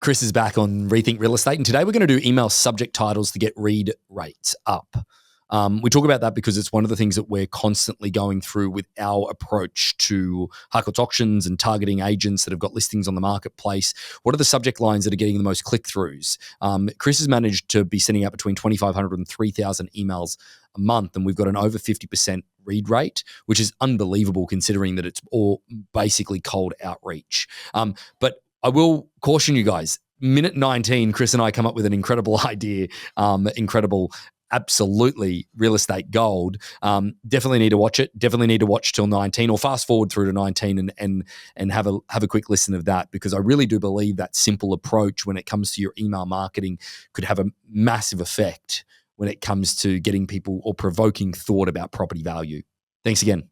Chris is back on Rethink Real Estate, and today we're going to do email subject titles to get read rates up. We talk about that because it's one of the things that we're constantly going through with our approach to Harcourts auctions and targeting agents that have got listings on the marketplace. What are the subject lines that are getting the most click-throughs? Chris has managed to be sending out between 2,500 and 3,000 emails a month, and we've got an over 50% read rate, which is unbelievable considering that it's all basically cold outreach. But I will caution you guys, minute 19, Chris and I come up with an incredible idea, absolutely real estate gold. Definitely need to watch it. Definitely need to watch till 19 or fast forward through to 19 and have a quick listen of that, because I really do believe that simple approach when it comes to your email marketing could have a massive effect when it comes to getting people or provoking thought about property value. Thanks again.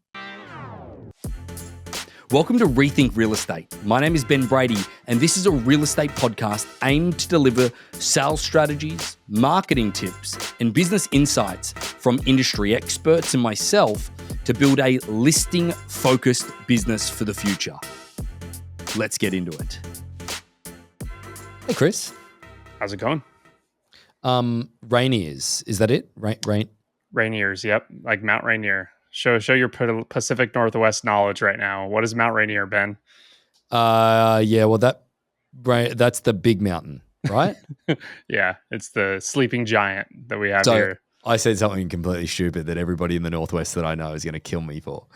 Welcome to Rethink Real Estate. My name is Ben Brady, and this is a real estate podcast aimed to deliver sales strategies, marketing tips, and business insights from industry experts and myself to build a listing-focused business for the future. Let's get into it. Hey, Chris. How's it going? Rainiers, is that it? Rainiers, yep, like Mount Rainier. Show your Pacific Northwest knowledge right now. What is Mount Rainier, Ben? Yeah, well that's the big mountain, right? Yeah, it's the sleeping giant that we have here. I said something completely stupid that everybody in the Northwest that I know is going to kill me for.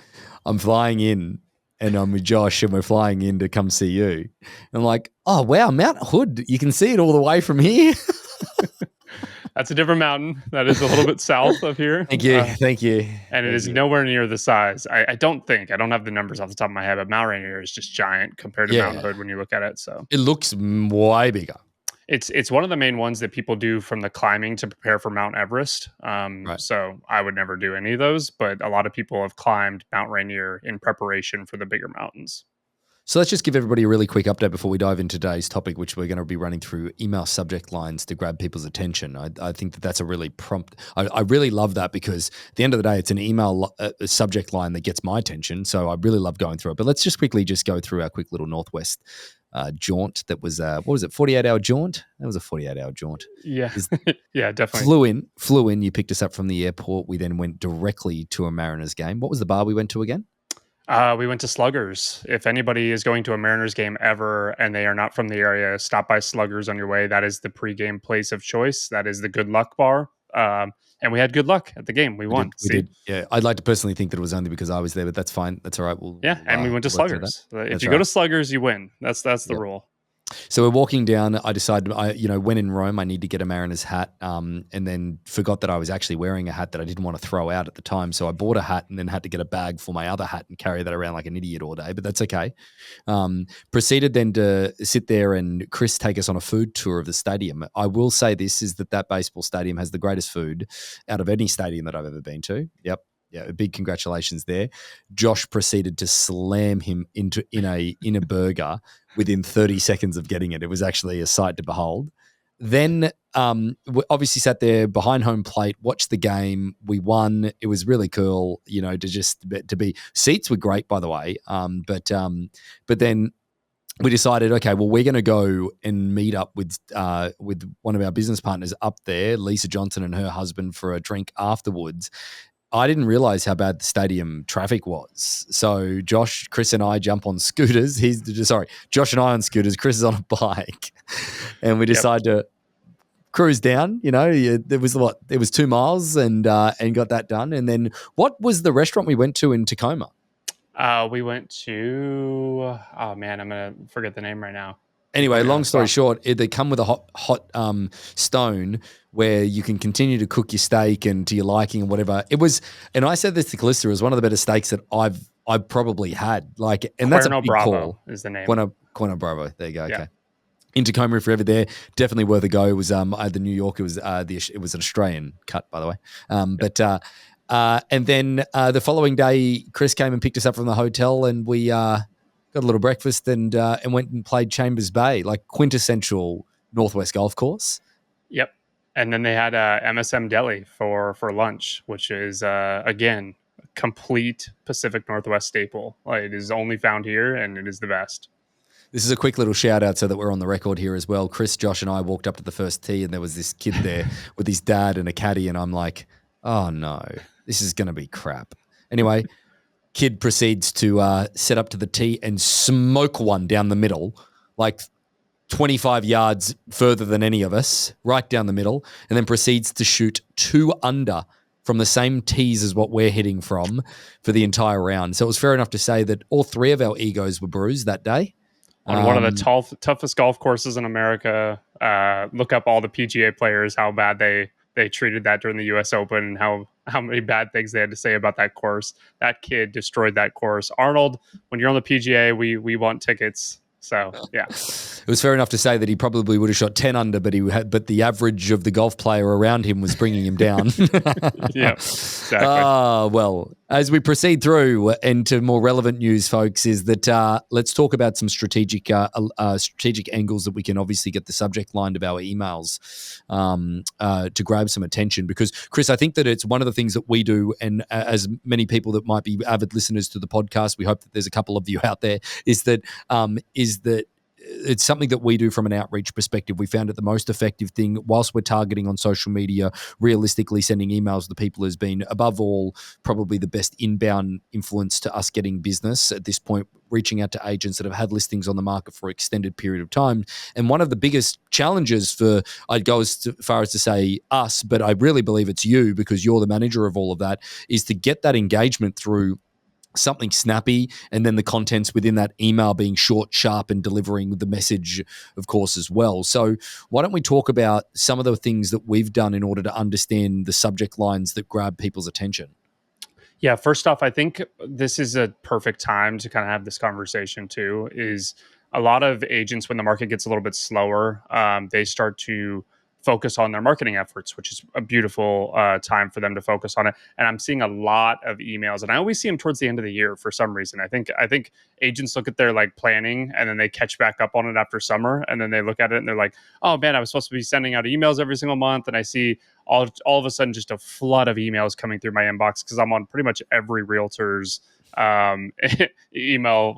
I'm flying in and I'm with Josh and we're flying in to come see you. And I'm like, oh, wow, Mount Hood. You can see it all the way from here. That's a different mountain. That is a little bit south of here. Thank you. And it is nowhere near the size. I don't have the numbers off the top of my head, but Mount Rainier is just giant compared to Mount Hood when you look at it. So it looks way bigger. It's one of the main ones that people do from the climbing to prepare for Mount Everest. Right. So I would never do any of those, but a lot of people have climbed Mount Rainier in preparation for the bigger mountains. So let's just give everybody a really quick update before we dive into today's topic, which we're going to be running through email subject lines to grab people's attention. I think that's a really prompt. I really love that because at the end of the day, it's an email subject line that gets my attention. So I really love going through it. But let's just quickly go through our quick little Northwest jaunt. That was, 48-hour jaunt? That was a 48-hour jaunt. Yeah, yeah, definitely. Flew in. You picked us up from the airport. We then went directly to a Mariners game. What was the bar we went to again? We went to Sluggers. If anybody is going to a Mariners game ever and they are not from the area, stop by Sluggers on your way. That is the pregame place of choice. That is the good luck bar. And we had good luck at the game. We won. We did. Yeah. I'd like to personally think that it was only because I was there, but that's fine. That's all right. And we went to Sluggers. If you go to Sluggers, you win. That's the rule. So we're walking down. I decided, when in Rome, I need to get a Mariners hat, and then forgot that I was actually wearing a hat that I didn't want to throw out at the time. So I bought a hat and then had to get a bag for my other hat and carry that around like an idiot all day, but that's okay. Proceeded then to sit there and Chris take us on a food tour of the stadium. I will say this is that baseball stadium has the greatest food out of any stadium that I've ever been to. Yep. Yeah, big congratulations there. Josh proceeded to slam him in a burger within 30 seconds of getting it. It was actually a sight to behold. Then we obviously sat there behind home plate, watched the game. We won. It was really cool, to be seats were great, by the way. But then we decided, okay, well, we're going to go and meet up with one of our business partners up there, Lisa Johnson and her husband, for a drink afterwards. I didn't realize how bad the stadium traffic was. So Josh, Chris and I jump on scooters. Josh and I on scooters. Chris is on a bike. And we decide to cruise down. It was 2 miles and got that done. And then what was the restaurant we went to in Tacoma? We went to, I'm going to forget the name right now. Anyway, long story short, they come with a hot stone where you can continue to cook your steak and to your liking and whatever. It was, and I said this to Calista, it was one of the better steaks that I've probably had. And that's a big Bravo call. Is the name. Quino Bravo. There you go. Yeah. Okay. In Tacoma, if you're ever there, definitely worth a go. It was the New York. It was an Australian cut, by the way. And then the following day, Chris came and picked us up from the hotel, and we got a little breakfast and went and played Chambers Bay, like quintessential Northwest golf course. Yep. And then they had MSM Deli for lunch, which is, again, a complete Pacific Northwest staple. It is only found here, and it is the best. This is a quick little shout out so that we're on the record here as well. Chris, Josh, and I walked up to the first tee, and there was this kid there with his dad and a caddy, and I'm like, oh no, this is going to be crap. Anyway, kid proceeds to set up to the tee and smoke one down the middle, like 25 yards further than any of us, right down the middle, and then proceeds to shoot 2 under from the same tees as what we're hitting from for the entire round. So it was fair enough to say that all 3 of our egos were bruised that day. On one of the toughest golf courses in America. Look up all the PGA players, how bad they treated that during the U.S. Open, and how many bad things they had to say about that course. That kid destroyed that course. Arnold, when you're on the PGA, we want tickets. So yeah, it was fair enough to say that he probably would have shot 10 under, but the average of the golf player around him was bringing him down. Yeah, exactly. Well, as we proceed through into more relevant news, folks, is that let's talk about some strategic angles that we can obviously get the subject line of our emails to grab some attention. Because, Chris, I think that it's one of the things that we do, and as many people that might be avid listeners to the podcast, we hope that there's a couple of you out there, is that it's something that we do from an outreach perspective. We found it the most effective thing whilst we're targeting on social media. Realistically, sending emails to people has been, above all, probably the best inbound influence to us getting business at this point, reaching out to agents that have had listings on the market for an extended period of time. And one of the biggest challenges for, I'd go as far as to say us, but I really believe it's you because you're the manager of all of that, is to get that engagement through something snappy, and then the contents within that email being short, sharp, and delivering the message, of course, as well. So why don't we talk about some of the things that we've done in order to understand the subject lines that grab people's attention? Yeah, first off, I think this is a perfect time to kind of have this conversation too. Is a lot of agents, when the market gets a little bit slower, they start to focus on their marketing efforts, which is a beautiful time for them to focus on it. And I'm seeing a lot of emails, and I always see them towards the end of the year for some reason. I think agents look at their like planning, and then they catch back up on it after summer, and then they look at it and they're like, "Oh man, I was supposed to be sending out emails every single month," and I see all of a sudden just a flood of emails coming through my inbox because I'm on pretty much every realtor's email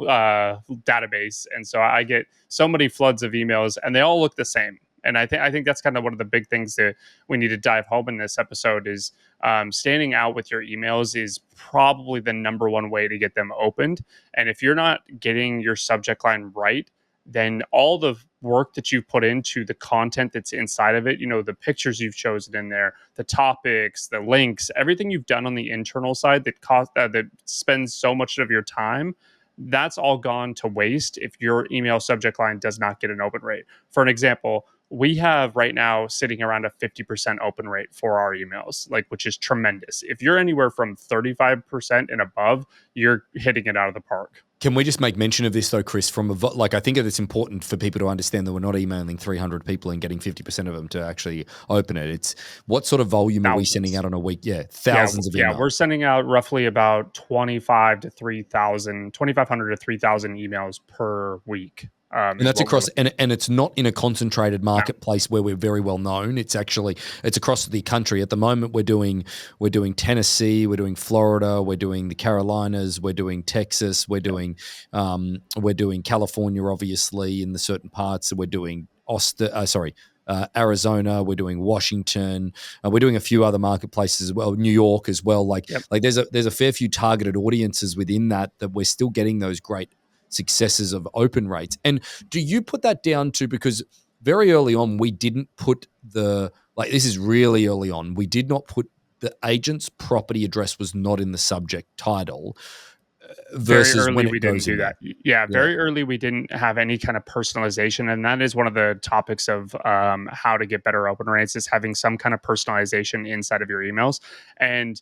database, and so I get so many floods of emails, and they all look the same. And I think that's kind of one of the big things that we need to dive home in this episode is standing out with your emails is probably the number one way to get them opened. And if you're not getting your subject line right, then all the work that you've put into the content that's inside of it, the pictures you've chosen in there, the topics, the links, everything you've done on the internal side that spends so much of your time, that's all gone to waste if your email subject line does not get an open rate. For an example, we have right now sitting around a 50% open rate for our emails, which is tremendous. If you're anywhere from 35% and above, you're hitting it out of the park. Can we just make mention of this though, Chris? I think it's important for people to understand that we're not emailing 300 people and getting 50% of them to actually open it. It's what sort of volume are we sending out on a week? Yeah, thousands of emails. Yeah, we're sending out roughly about 2,500 to 3,000 emails per week. And that's across, and it's not in a concentrated marketplace where we're very well known. It's across the country. At the moment, we're doing Tennessee, we're doing Florida, we're doing the Carolinas, we're doing Texas, we're doing California, obviously in the certain parts. So we're doing Arizona, we're doing Washington, we're doing a few other marketplaces as well, New York as well. There's a fair few targeted audiences within that we're still getting those great successes of open rates. And do you put that down to, because very early on we didn't put this is really early on, we did not put the agent's property address was not in the subject title. Versus very early when we didn't do that. Yeah, very early we didn't have any kind of personalization, and that is one of the topics of how to get better open rates is having some kind of personalization inside of your emails. And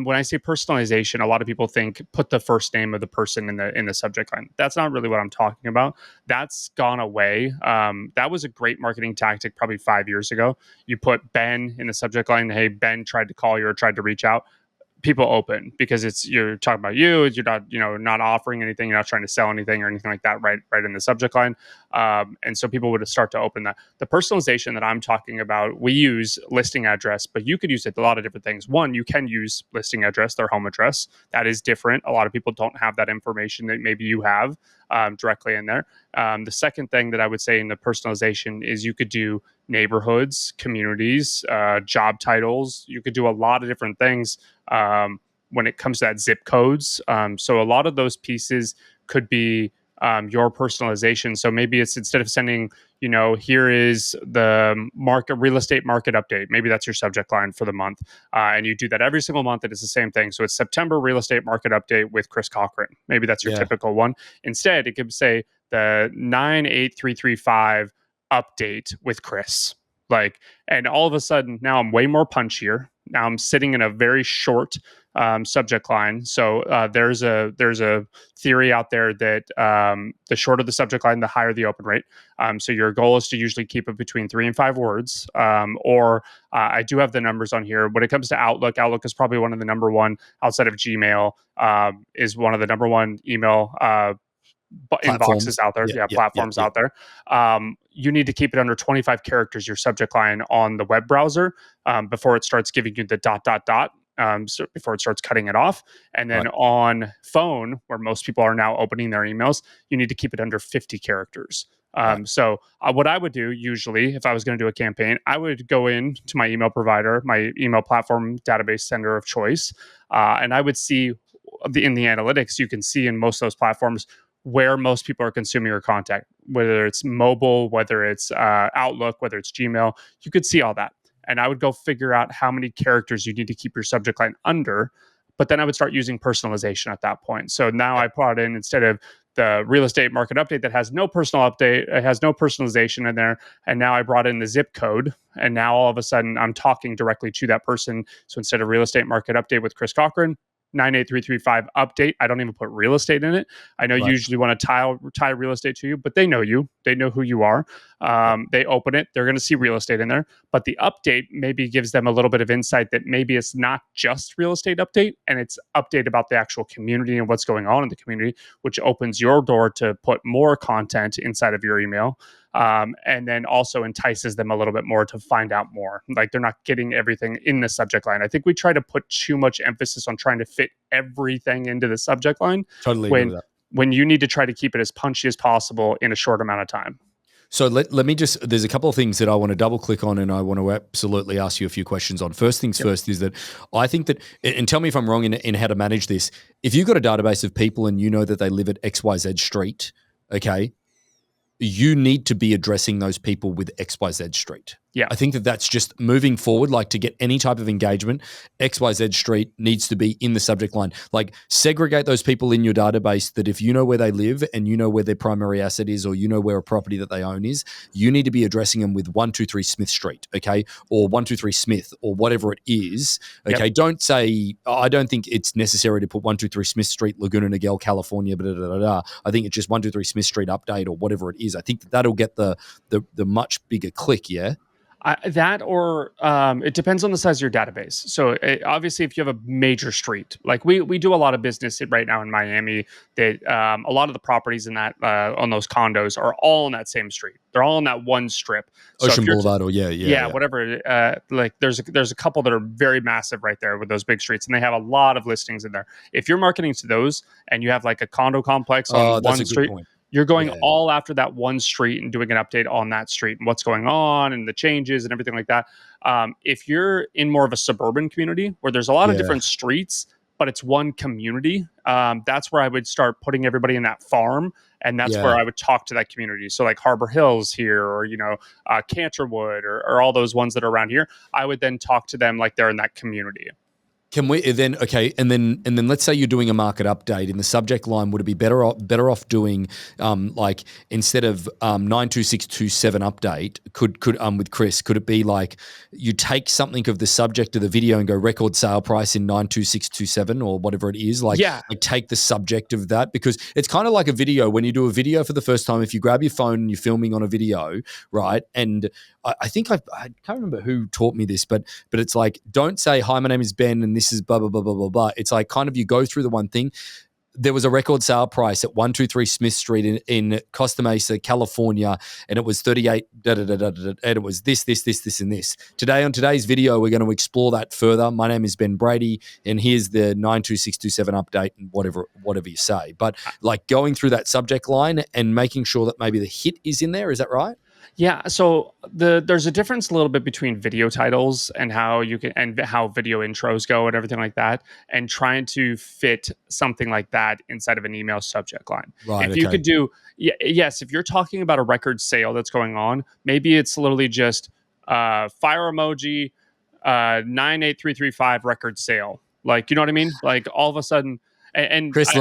when I say personalization, a lot of people think put the first name of the person in the subject line. That's not really what I'm talking about. That's gone away. That was a great marketing tactic probably 5 years ago. You put Ben in the subject line. Hey, Ben tried to call you or tried to reach out. people open, because you're talking about you're not, not offering anything, you're not trying to sell anything or anything like that, right in the subject line. And so people would start to open that. The personalization that I'm talking about, we use listing address, but you could use it a lot of different things. One, you can use listing address, their home address. That is different. A lot of people don't have that information that maybe you have directly in there. The second thing that I would say in the personalization is you could do neighborhoods, communities, job titles. You could do a lot of different things when it comes to that zip codes. So a lot of those pieces could be your personalization. So maybe it's, instead of sending, here is the real estate market update. Maybe that's your subject line for the month. And you do that every single month. And it's the same thing. So it's September real estate market update with Chris Cochran. Maybe that's your typical one. Instead, it could say the 98335 update with Chris. And all of a sudden now I'm way more punchier. Now I'm sitting in a very short subject line. So there's a theory out there that the shorter the subject line, the higher the open rate. So your goal is to usually keep it between 3 and 5 words. I do have the numbers on here. When it comes to Outlook is probably one of the number one, outside of Gmail, is one of the number one email inboxes out there. Platforms out there. You need to keep it under 25 characters, your subject line on the web browser, before it starts giving you the ... So before it starts cutting it off. And then on phone, where most people are now opening their emails, you need to keep it under 50 characters. So what I would do usually, if I was going to do a campaign, I would go in to my email provider, my email platform database sender of choice, and I would see in the analytics, you can see in most of those platforms where most people are consuming your content, whether it's mobile, whether it's Outlook, whether it's Gmail. You could see all that. And I would go figure out how many characters you need to keep your subject line under. But then I would start using personalization at that point. So now I brought in, instead of the real estate market update that has no personal update, it has no personalization in there. And now I brought in the zip code. And now all of a sudden I'm talking directly to that person. So instead of real estate market update with Chris Cochran, 98335 update. I don't even put real estate in it. I know you usually want to tie real estate to you, but they know you. They know who you are. They open it. They're going to see real estate in there. But the update maybe gives them a little bit of insight that maybe it's not just real estate update, and it's update about the actual community and what's going on in the community, which opens your door to put more content inside of your email. And then also entices them a little bit more to find out more. Like, they're not getting everything in the subject line. I think we try to put too much emphasis on trying to fit everything into the subject line. Totally agree with that. When you need to try to keep it as punchy as possible in a short amount of time. So let me just, there's a couple of things that I want to double click on, and I want to absolutely ask you a few questions on. First things first is that I think that, and tell me if I'm wrong in how to manage this. If you've got a database of people and you know that they live at XYZ Street, okay, you need to be addressing those people with XYZ Street. Yeah. I think that that's just moving forward, like to get any type of engagement, XYZ Street needs to be in the subject line. Like, segregate those people in your database that if you know where they live and you know where their primary asset is, or you know where a property that they own is, you need to be addressing them with 123 Smith Street, okay? Or 123 Smith, or whatever it is, okay? Yep. Don't say, I don't think it's necessary to put 123 Smith Street, Laguna Niguel, California, blah, blah, blah, blah. I think it's just 123 Smith Street update or whatever it is. I think that'll get the much bigger click, yeah? It depends on the size of your database. So obviously, if you have a major street, like we do a lot of business right now in Miami, that a lot of the properties in that on those condos are all in that same street. They're all in that one strip. So Ocean Boulevard, or yeah, whatever. Like there's a couple that are very massive right there with those big streets, and they have a lot of listings in there. If you're marketing to those and you have like a condo complex on one street, you're going all after that one street and doing an update on that street and what's going on and the changes and everything like that. If you're in more of a suburban community where there's a lot of different streets, but it's one community, that's where I would start putting everybody in that farm. And that's where I would talk to that community. So like Harbor Hills here, or, Canterwood, or all those ones that are around here, I would then talk to them like they're in that community. Can we then, okay, and then let's say you're doing a market update in the subject line, would it be better off doing like, instead of 92627 update, could with Chris, could it be like you take something of the subject of the video and go record sale price in 92627 or whatever it is, like take the subject of that? Because it's kind of like a video. When you do a video for the first time, if you grab your phone and you're filming on a video, right? And I think I can't remember who taught me this, but it's like, don't say, hi, my name is Ben and this this is blah, blah, blah, blah, blah, blah. It's like kind of you go through the one thing. There was a record sale price at 123 Smith Street in Costa Mesa, California, and it was 38, and it was this, and this. Today, on today's video, we're going to explore that further. My name is Ben Brady, and here's the 92627 update and whatever you say. But like going through that subject line and making sure that maybe the hit is in there, is that right? Yeah, so there's a difference a little bit between video titles and how you can and how video intros go and everything like that, and trying to fit something like that inside of an email subject line. Right. If you could do, yes, if you're talking about a record sale that's going on, maybe it's literally just fire emoji 98335 record sale. Like, you know what I mean? Like all of a sudden. And Chris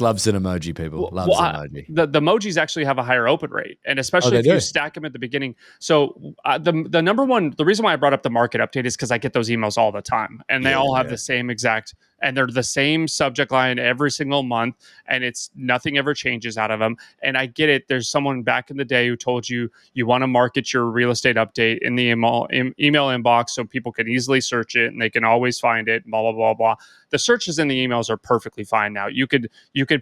loves an emoji, people. Loves an emoji. The emojis actually have a higher open rate, and especially if you stack them at the beginning. So the number one, the reason why I brought up the market update is because I get those emails all the time, and they all have the same exact, and they're the same subject line every single month, and it's nothing ever changes out of them. And I get it. There's someone back in the day who told you want to market your real estate update in the email inbox so people can easily search it and they can always find it. Blah blah blah blah. The searches in the emails are perfectly fine now. You could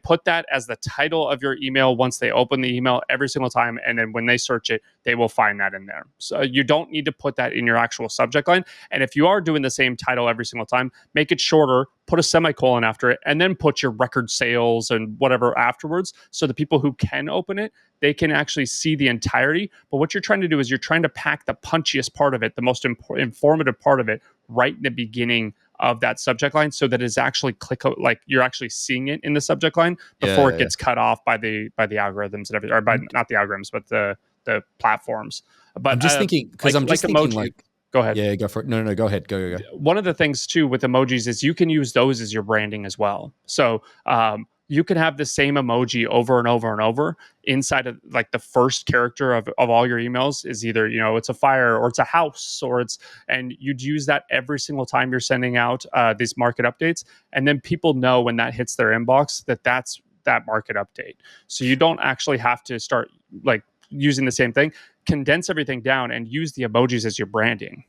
put that as the title of your email once they open the email every single time, and then when they search it, they will find that in there. So you don't need to put that in your actual subject line. And if you are doing the same title every single time, make it shorter, put a semicolon after it, and then put your record sales and whatever afterwards, so the people who can open it, they can actually see the entirety. But what you're trying to do is you're trying to pack the punchiest part of it, the most informative part of it, right in the beginning of that subject line, so that it's actually like you're actually seeing it in the subject line before it gets cut off by the algorithms and everything, or by not the algorithms, but the platforms. But I'm just thinking, because I'm just thinking emoji, go ahead. Yeah, go for it. No, go ahead. Go. One of the things too with emojis is you can use those as your branding as well. So you can have the same emoji over and over and over inside of like the first character of all your emails is either, it's a fire or it's a house and you'd use that every single time you're sending out these market updates. And then people know when that hits their inbox that's that market update. So you don't actually have to start like using the same thing. Condense everything down and use the emojis as your branding.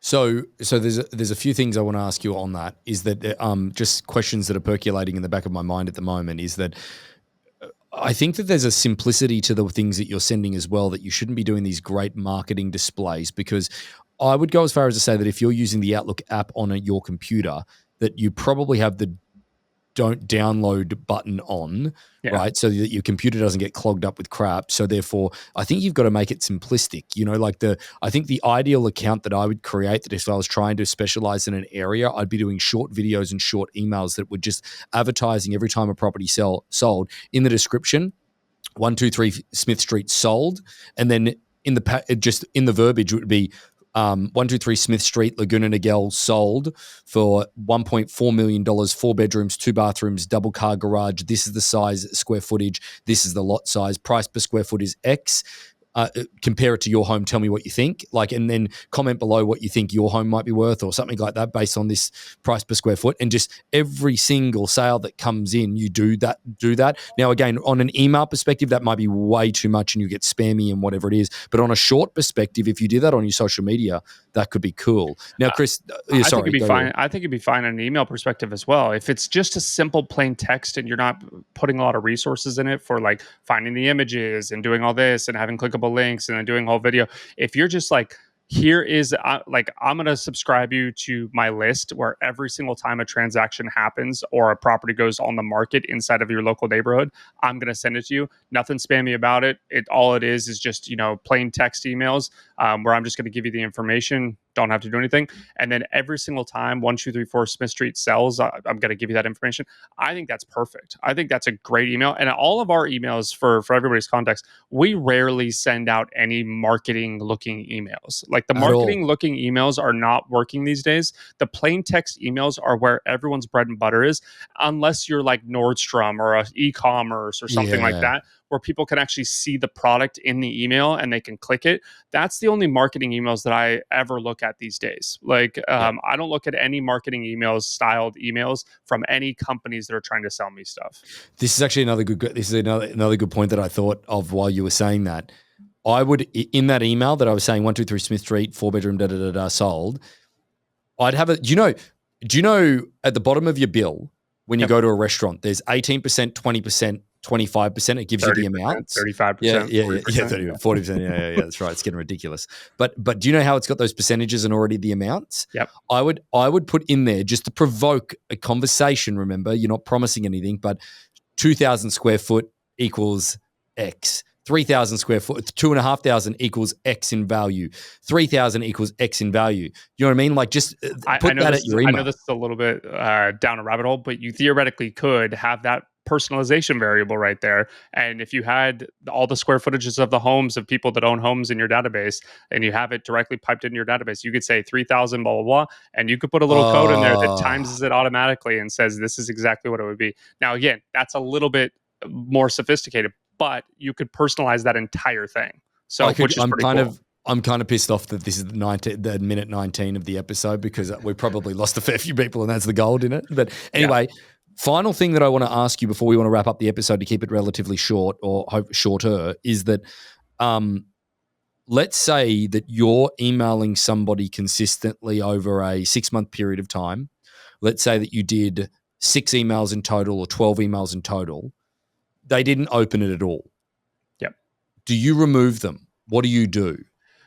So there's a few things I want to ask you on that. Is that just questions that are percolating in the back of my mind at the moment? Is that I think that there's a simplicity to the things that you're sending as well, that you shouldn't be doing these great marketing displays, because I would go as far as to say that if you're using the Outlook app on your computer, that you probably have the don't download button on, right? So that your computer doesn't get clogged up with crap. So therefore, I think you've got to make it simplistic. I think the ideal account that I would create, that if I was trying to specialize in an area, I'd be doing short videos and short emails that were just advertising every time a property sold in the description, 123 Smith Street sold, and then in the verbiage would be 123 Smith Street, Laguna Niguel, sold for $1.4 million, 4 bedrooms, 2 bathrooms, double car garage. This is the size, square footage. This is the lot size. Price per square foot is X. Compare it to your home. Tell me what you think. And then comment below what you think your home might be worth or something like that based on this price per square foot. And just every single sale that comes in, you do that. Now, again, on an email perspective, that might be way too much and you get spammy and whatever it is. But on a short perspective, if you do that on your social media, that could be cool. Now, Chris, I think it'd be fine. I think it'd be fine on an email perspective as well. If it's just a simple plain text and you're not putting a lot of resources in it for like finding the images and doing all this and having clickable links and then doing a whole video. If you're just like, here is I'm going to subscribe you to my list where every single time a transaction happens or a property goes on the market inside of your local neighborhood, I'm going to send it to you. Nothing spammy about it. All it is just, plain text emails where I'm just going to give you the information. Don't have to do anything. And then every single time 1234 Smith Street sells, I'm going to give you that information. I think that's perfect. I think that's a great email. And all of our emails, for everybody's context, we rarely send out any marketing looking emails. Like the marketing looking emails are not working these days. The plain text emails are where everyone's bread and butter is, unless you're like Nordstrom or e-commerce or something like that, where people can actually see the product in the email and they can click it. That's the only marketing emails that I ever look at these days. I don't look at any marketing styled emails from any companies that are trying to sell me stuff. This is actually another good point that I thought of while you were saying that. I would, in that email that I was saying 123 Smith Street, 4 bedroom, sold, I'd have Do you know at the bottom of your bill, when you go to a restaurant, there's 18%, 20%, 25%. It gives you the 30%, amounts. 35%, 40%. Yeah. That's right. It's getting ridiculous. But do you know how it's got those percentages and already the amounts? Yep. I would put in there just to provoke a conversation. Remember, you're not promising anything, but 2,000 square foot equals X. 3,000 square foot, 2,500 equals X in value. 3,000 equals X in value. You know what I mean? Like just put that at your email. I know this is a little bit down a rabbit hole, but you theoretically could have that personalization variable right there. And if you had all the square footages of the homes of people that own homes in your database, and you have it directly piped into your database, you could say 3,000 blah blah blah, and you could put a little code in there that times it automatically and says this is exactly what it would be. Now again, that's a little bit more sophisticated, but you could personalize that entire thing. So which is pretty cool. I'm kind of pissed off that this is the minute 19 of the episode, because we probably lost a fair few people, and that's the gold in it. But anyway, final thing that I want to ask you before we want to wrap up the episode to keep it relatively short, or shorter, is that let's say that you're emailing somebody consistently over a 6-month period of time. Let's say that you did 6 emails in total or 12 emails in total. They didn't open it at all. Yep. Do you remove them? What do you do?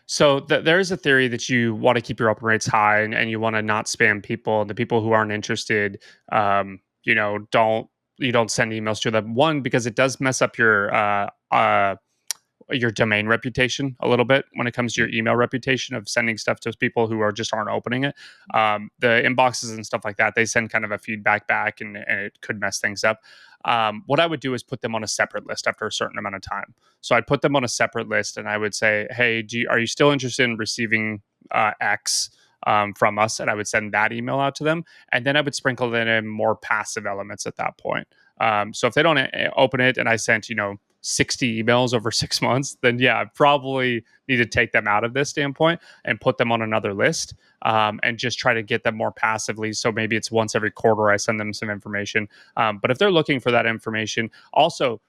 So there is a theory that you want to keep your open rates high, and you want to not spam people. The people who aren't interested, don't send emails to them. One, because it does mess up your domain reputation a little bit when it comes to your email reputation of sending stuff to people who aren't opening it. The inboxes and stuff like that, they send kind of a feedback back, and it could mess things up. What I would do is put them on a separate list after a certain amount of time. So I'd put them on a separate list, and I would say, hey, are you still interested in receiving X from us? And I would send that email out to them. And then I would sprinkle in more passive elements at that point. So if they don't open it and I sent, 60 emails over 6 months, then I probably need to take them out of this standpoint and put them on another list, and just try to get them more passively. So maybe it's once every quarter I send them some information. But if they're looking for that information, also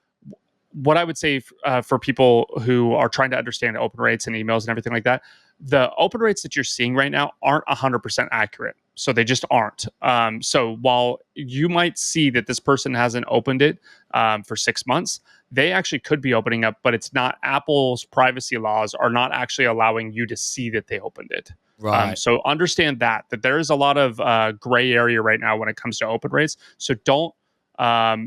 what I would say for people who are trying to understand open rates and emails and everything like that, the open rates that you're seeing right now aren't 100% accurate. So they just aren't. So while you might see that this person hasn't opened it for 6 months, they actually could be opening up, but it's not. Apple's privacy laws are not actually allowing you to see that they opened it. Right. So understand that there is a lot of gray area right now when it comes to open rates. So don't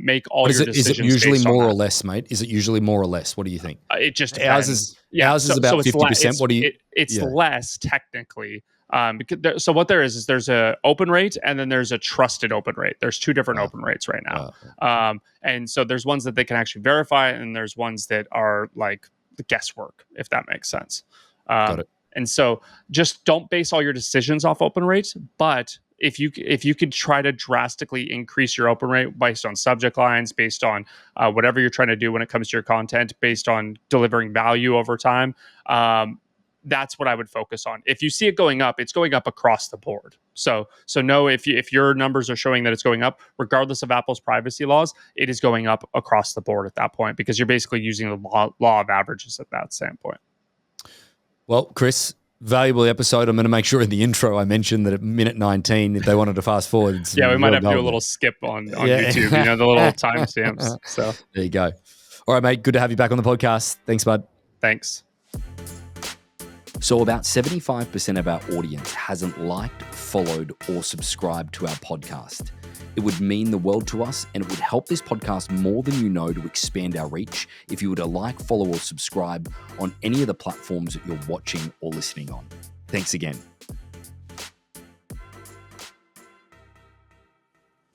make all your decisions. Is it usually more or less, mate? Is it usually more or less? What do you think? It just depends. Ours is about 50%. What do you? It's less technically. Because so what there is there's a open rate, and then there's a trusted open rate. There's 2 different open rates right now. And so there's ones that they can actually verify, and there's ones that are like the guesswork, if that makes sense. Got it. And so just don't base all your decisions off open rates, but if you could try to drastically increase your open rate based on subject lines, based on whatever you're trying to do when it comes to your content, based on delivering value over time, that's what I would focus on. If you see it going up, it's going up across the board. So know if your numbers are showing that it's going up, regardless of Apple's privacy laws, it is going up across the board at that point, because you're basically using the law of averages at that standpoint. Well, Chris, valuable episode. I'm going to make sure in the intro I mention that at minute 19, if they wanted to fast forward. We might have to do a little skip on YouTube, the little timestamps. So there you go. All right, mate. Good to have you back on the podcast. Thanks, bud. Thanks. So about 75% of our audience hasn't liked, followed, or subscribed to our podcast. It would mean the world to us, and it would help this podcast more than you know to expand our reach if you were to like, follow, or subscribe on any of the platforms that you're watching or listening on. Thanks again.